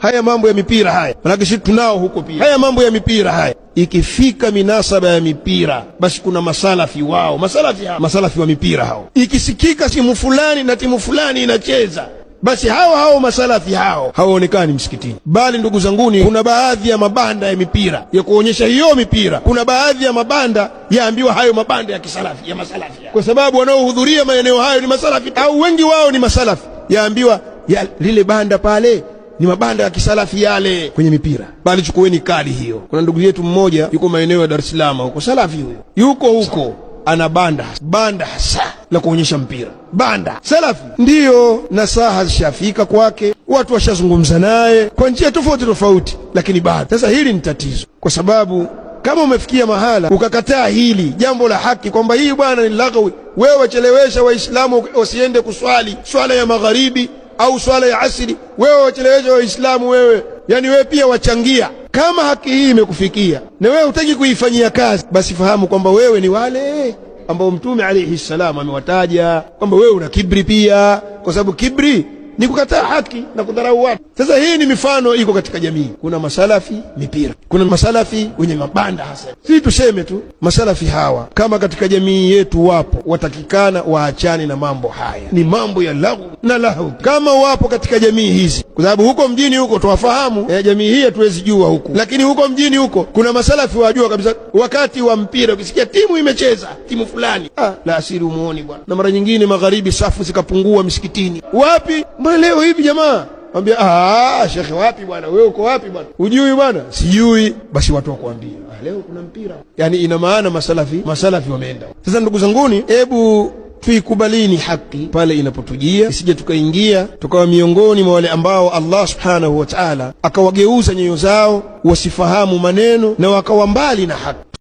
haya mambo ya mipira haya, manake sisi tunao huko pia haya mambo ya mipira haya. Ikifika minasaba ya mipira, basi kuna masalafi wao, masalafi wa mipira hao. Ikisikika timu fulani na timu fulani inacheza, basi hao masalafi hawaonekani msikitini. Bali ndugu zanguni, kuna baadhi ya mabanda ya mipira ya kuonyesha hiyo mipira, kuna baadhi ya mabanda yaambiwa hayo mabanda ya kisalafi, ya masalafi, kwa sababu wanaohudhuria maeneo hayo ni masalafi au wengi wao ni masalafi. Yaambiwa ya lile banda pale ni mabanda ya kisalafi yale kwenye mipira. Bali chukueni kali hiyo. Kuna ndugu yetu mmoja yuko maeneo ya Dar es Salaam huko, salafi huyo, yuko ana banda hasa la kuonyesha mpira, banda salafi ndiyo. Na saha zishafika kwake, watu washazungumza naye kwa njia tofauti, lakini bado. Sasa hili ni tatizo, kwa sababu kama umefikia mahala ukakataa hili jambo la haki, kwamba hii bwana ni laghawi, wewe wachelewesha waislamu wasiende kuswali swala ya magharibi au swala ya asri, wewe wachelewesha waislamu, wewe yani wewe pia wachangia. Kama haki hii imekufikia na wewe hutaki kuifanyia kazi, basi fahamu kwamba wewe ni wale ambao Mtume alayhi salam amewataja kwamba wewe una kibri pia, kwa sababu kibri ni kukataa haki na kudharau watu. Sasa hii ni mifano iko katika jamii. Kuna masalafi mipira, kuna masalafi wenye mabanda hasa. Sisi tuseme tu masalafi hawa kama katika jamii yetu wapo, watakikana waachane na mambo haya, ni mambo ya lahu. Kama wapo katika jamii hizi, kwa sababu huko mjini huko tuwafahamu, jamii hii hatuwezi jua huko, lakini huko mjini huko kuna masalafi wajua kabisa wakati wa mpira, ukisikia timu imecheza timu fulani, la asiri umuoni bwana. Na mara nyingine magharibi safu zikapungua misikitini. Wapi? Mbona leo hivi jamaa? Mwambia shekhe wapi bwana? Wewe uko wapi bwana? Hujui bwana? Sijui. Basi watu wakuambia leo kuna mpira. Yani ina maana masalafi wameenda. Sasa ndugu zanguni, hebu tuikubalini haki pale inapotujia, isije tukaingia tukawa miongoni mwa wale ambao Allah subhanahu wa ta'ala akawageuza nyoyo zao wasifahamu maneno na wakawa mbali na haki.